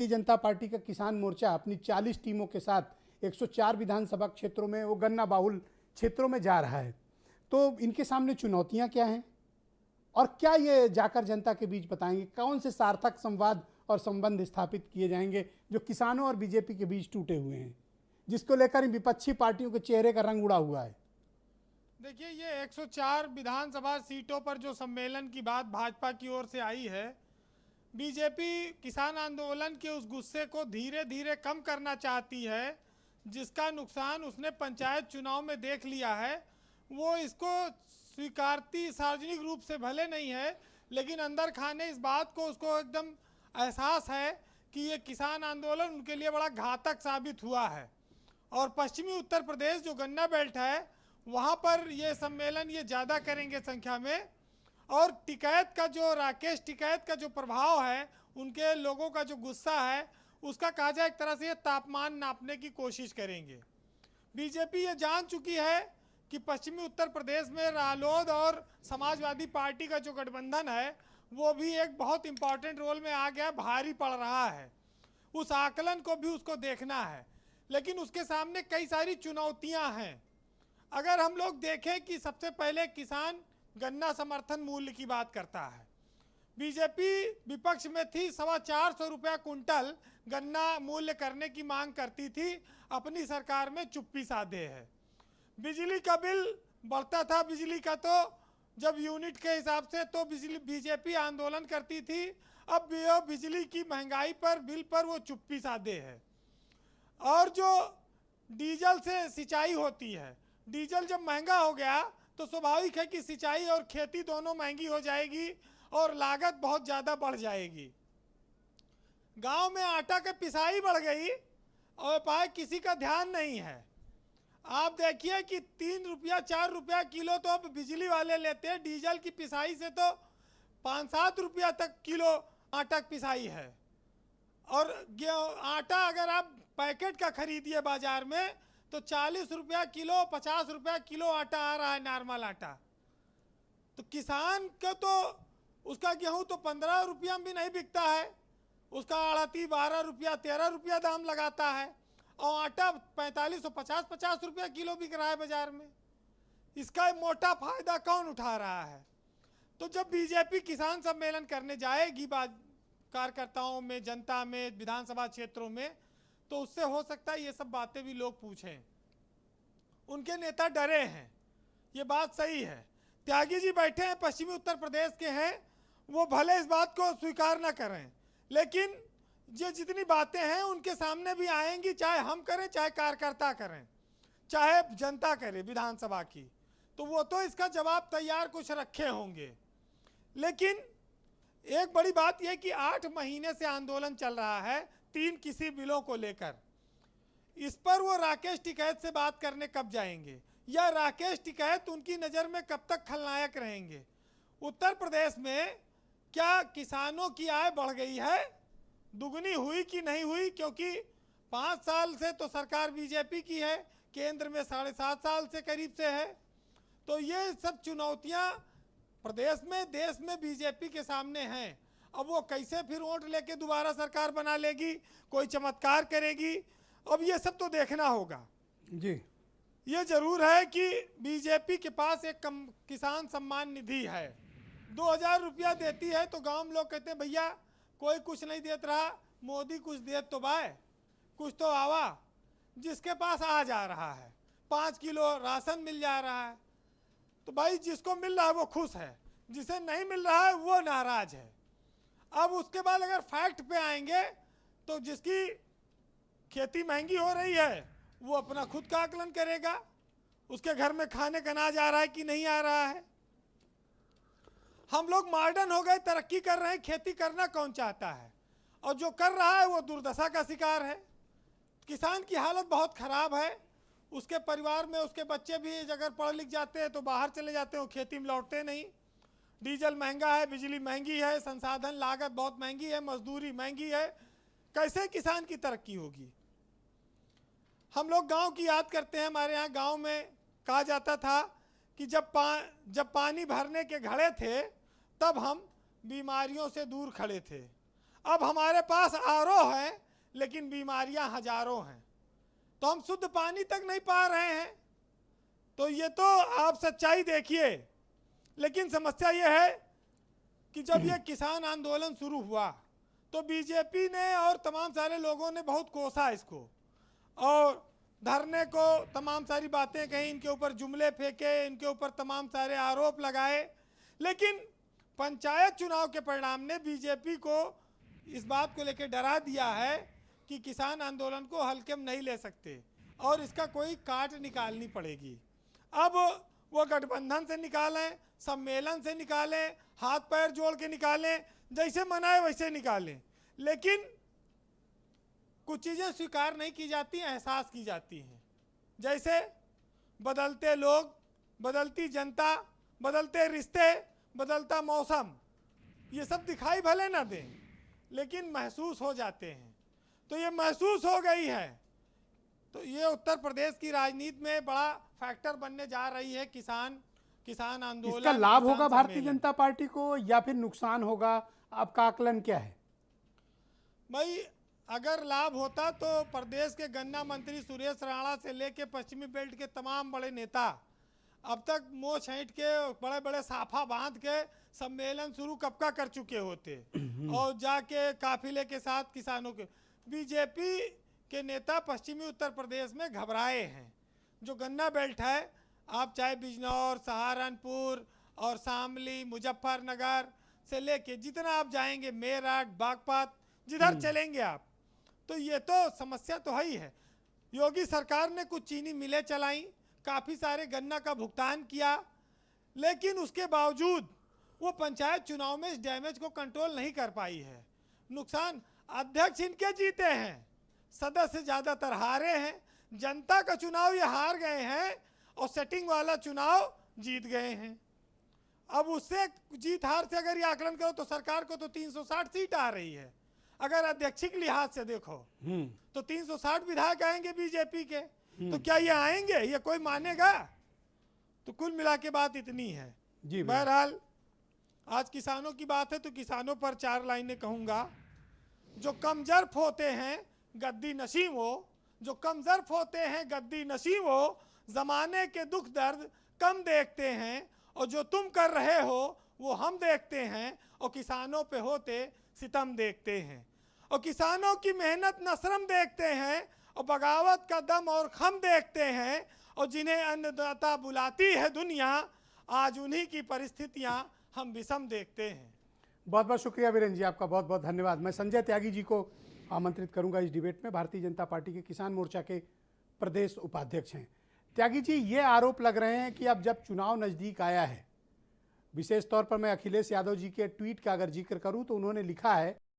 Bharatiya Janata party का किसान मोर्चा अपनी 40 टीमों के साथ 104 विधानसभा क्षेत्रों में वो गन्ना बाहुल क्षेत्रों में जा रहा है। तो इनके सामने चुनौतियां क्या हैं और क्या ये जाकर जनता के बीच बताएंगे? कौन से सार्थक संवाद और संबंध स्थापित किए जाएंगे जो किसानों और बीजेपी के बीच टूटे हुए हैं, जिसको लेकर इन विपक्षी पार्टियों के चेहरे का रंग उड़ा हुआ है? देखिए, ये 104 विधानसभा सीटों पर जो सम्मेलन की बात भाजपा की ओर से आई है, बीजेपी किसान आंदोलन के उस गुस्से को धीरे धीरे कम करना चाहती है, जिसका नुकसान उसने पंचायत चुनाव में देख लिया है। वो इसको स्वीकारती सार्वजनिक रूप से भले नहीं है, लेकिन अंदर खाने इस बात को उसको एकदम एहसास है कि ये किसान आंदोलन उनके लिए बड़ा घातक साबित हुआ है। और पश्चिमी उत्तर प्रदेश जो गन्ना बेल्ट है, वहाँ पर ये सम्मेलन ये ज़्यादा करेंगे संख्या में। और टिकैत का जो राकेश टिकैत का जो प्रभाव है, उनके लोगों का जो गुस्सा है, उसका कहा जाए एक तरह से ये तापमान नापने की कोशिश करेंगे। बीजेपी ये जान चुकी है कि पश्चिमी उत्तर प्रदेश में रालोद और समाजवादी पार्टी का जो गठबंधन है, वो भी एक बहुत इंपॉर्टेंट रोल में आ गया, भारी पड़ रहा है। उस आकलन को भी उसको देखना है, लेकिन उसके सामने कई सारी चुनौतियां हैं। अगर हम लोग देखें कि सबसे पहले किसान गन्ना समर्थन मूल्य की बात करता है। बीजेपी विपक्ष में थी, 425 रुपया कुंटल गन्ना मूल्य करने की मांग करती थी, अपनी सरकार में चुप्पी साधे है। बिजली का बिल बढ़ता था, बिजली का तो जब यूनिट के हिसाब से तो बीजेपी आंदोलन करती थी। अब बिजली की महंगाई पर बिल पर वो चुप्पी साधे है। और जो डीजल से सिंचाई होती है, डीजल जब महंगा हो गया तो स्वाभाविक है कि सिंचाई और खेती दोनों महंगी हो जाएगी और लागत बहुत ज़्यादा बढ़ जाएगी। गांव में आटा की पिसाई बढ़ गई और पाए किसी का ध्यान नहीं है। आप देखिए कि 3 रुपया 4 रुपया किलो तो अब बिजली वाले लेते हैं, डीजल की पिसाई से तो 5-7 रुपया तक किलो आटा की पिसाई है। और आटा अगर आप पैकेट का खरीदिए बाजार में तो 40 रुपया किलो, 50 रुपया किलो आटा आ रहा है, नॉर्मल आटा। तो किसान का तो उसका गेहूं तो 15 रुपया भी नहीं बिकता है, उसका आढ़ती 12 रुपया 13 रुपया दाम लगाता है, और आटा 45-50 रुपया किलो बिक रहा है बाजार में। इसका मोटा फायदा कौन उठा रहा है? तो जब बीजेपी किसान सम्मेलन करने जाएगी कार्यकर्ताओं में, जनता में, विधानसभा क्षेत्रों में, तो उससे हो सकता है ये सब बातें भी लोग पूछें। उनके नेता डरे हैं, ये बात सही है। त्यागी जी बैठे हैं, पश्चिमी उत्तर प्रदेश के हैं, वो भले इस बात को स्वीकार न करें, लेकिन ये जितनी बातें हैं उनके सामने भी आएंगी, चाहे हम करें, चाहे कार्यकर्ता करें, चाहे जनता करे विधानसभा की, तो वो तो इसका जवाब तैयार कुछ रखे होंगे। लेकिन एक बड़ी बात यह कि 8 महीने से आंदोलन चल रहा है 3 किसी बिलों को लेकर। इस पर वो राकेश टिकैत से बात करने कब जाएंगे, या राकेश टिकैत उनकी नज़र में कब तक खलनायक रहेंगे? उत्तर प्रदेश में क्या किसानों की आय बढ़ गई है, दुगनी हुई कि नहीं हुई? क्योंकि 5 साल से तो सरकार बीजेपी की है, केंद्र में 7.5 साल से करीब से है। तो ये सब चुनौतियां प्रदेश में, देश में बीजेपी के सामने हैं। अब वो कैसे फिर वोट लेके दोबारा सरकार बना लेगी, कोई चमत्कार करेगी, अब ये सब तो देखना होगा जी। ये जरूर है कि बीजेपी के पास एक किसान सम्मान निधि है, 2000 रुपया देती है। तो गांव में लोग कहते हैं भैया कोई कुछ नहीं देत रहा, मोदी कुछ देत तो बाय, कुछ तो आवा। जिसके पास आ जा रहा है, 5 किलो राशन मिल जा रहा है, तो भाई जिसको मिल रहा है वो खुश है, जिसे नहीं मिल रहा है वो नाराज है। अब उसके बाद अगर फैक्ट पे आएंगे तो जिसकी खेती महंगी हो रही है वो अपना खुद का आकलन करेगा, उसके घर में खाने का अनाज आ रहा है कि नहीं आ रहा है। हम लोग मॉडर्न हो गए, तरक्की कर रहे हैं, खेती करना कौन चाहता है? और जो कर रहा है वो दुर्दशा का शिकार है। किसान की हालत बहुत ख़राब है, उसके परिवार में उसके बच्चे भी अगर पढ़ लिख जाते हैं तो बाहर चले जाते हैं, वो खेती में लौटते नहीं। डीजल महंगा है, बिजली महंगी है, संसाधन लागत बहुत महंगी है, मजदूरी महंगी है, कैसे किसान की तरक्की होगी? हम लोग गांव की याद करते हैं। हमारे यहाँ गांव में कहा जाता था कि जब पानी भरने के घड़े थे तब हम बीमारियों से दूर खड़े थे। अब हमारे पास आरओ है लेकिन बीमारियां हजारों हैं, तो हम शुद्ध पानी तक नहीं पा रहे हैं। तो ये तो आप सच्चाई देखिए। लेकिन समस्या ये है कि जब ये किसान आंदोलन शुरू हुआ तो बीजेपी ने और तमाम सारे लोगों ने बहुत कोसा इसको और धरने को तमाम सारी बातें कही, इनके ऊपर जुमले फेंके, इनके ऊपर तमाम सारे आरोप लगाए। लेकिन पंचायत चुनाव के परिणाम ने बीजेपी को इस बात को लेकर डरा दिया है कि किसान आंदोलन को हल्के में नहीं ले सकते और इसका कोई काट निकालनी पड़ेगी। अब वो गठबंधन से निकालें, सम्मेलन से निकालें, हाथ पैर जोड़ के निकालें, जैसे मनाए वैसे निकालें, लेकिन कुछ चीज़ें स्वीकार नहीं की जाती, एहसास की जाती हैं। जैसे बदलते लोग, बदलती जनता, बदलते रिश्ते, बदलता मौसम, ये सब दिखाई भले ना दें लेकिन महसूस हो जाते हैं। तो ये महसूस हो गई है, तो ये उत्तर प्रदेश की राजनीति में बड़ा फैक्टर बनने जा रही है किसान आंदोलन। इसका लाभ होगा भारतीय जनता पार्टी को या फिर नुकसान होगा, आपका आकलन क्या है? भाई अगर लाभ होता तो प्रदेश के गन्ना मंत्री सुरेश राणा से लेके पश्चिमी बेल्ट के तमाम बड़े नेता अब तक मुँह छींट के बड़े बड़े साफा बांध के सम्मेलन शुरू कब का कर चुके होते और जाके काफिले के साथ किसानों के। बीजेपी के नेता पश्चिमी उत्तर प्रदेश में घबराए हैं। जो गन्ना बेल्ट है, आप चाहे बिजनौर, सहारनपुर और शामली, मुजफ्फरनगर से लेके जितना आप जाएंगे, मेरठ, बागपत, जिधर चलेंगे आप, तो ये तो समस्या तो है ही है। योगी सरकार ने कुछ चीनी मिलें चलाई, काफ़ी सारे गन्ना का भुगतान किया, लेकिन उसके बावजूद वो पंचायत चुनाव में इस डैमेज को कंट्रोल नहीं कर पाई है। नुकसान अध्यक्ष इनके जीते हैं, सदस्य ज़्यादातर हारे हैं, जनता का चुनाव ये हार गए हैं और सेटिंग वाला चुनाव जीत गए हैं। अब उससे जीत हार से अगर ये आकलन करो तो सरकार को तो 360 सीट आ रही है। अगर अध्यक्षिक लिहाज से देखो तो 360 विधायक आएंगे बीजेपी के, तो क्या ये आएंगे? ये कोई मानेगा? तो कुल मिला के बात इतनी है जी। बहरहाल आज किसानों की बात है तो किसानों पर 4 लाइनें कहूँगा। जो कमजोर होते हैं गद्दी नशीं वो, जो कमजोर होते हैं गद्दी नशीं वो, जमाने के दुख दर्द कम देखते हैं और जो तुम कर रहे हो वो हम देखते हैं और किसानों पे होते सितम देखते हैं और किसानों की मेहनत नशरम देखते हैं और बगावत का दम और खम देखते हैं और जिन्हें अन्नदाता बुलाती है दुनिया, आज उन्हीं की परिस्थितियां हम विषम देखते हैं। बहुत बहुत शुक्रिया वीरेंद्र जी, आपका बहुत बहुत धन्यवाद। मैं संजय त्यागी जी को आमंत्रित करूंगा इस डिबेट में। भारतीय जनता पार्टी के किसान मोर्चा के प्रदेश उपाध्यक्ष हैं। त्यागी जी, ये आरोप लग रहे हैं कि अब जब चुनाव नज़दीक आया है, विशेष तौर पर मैं अखिलेश यादव जी के ट्वीट का अगर जिक्र करूं तो उन्होंने लिखा है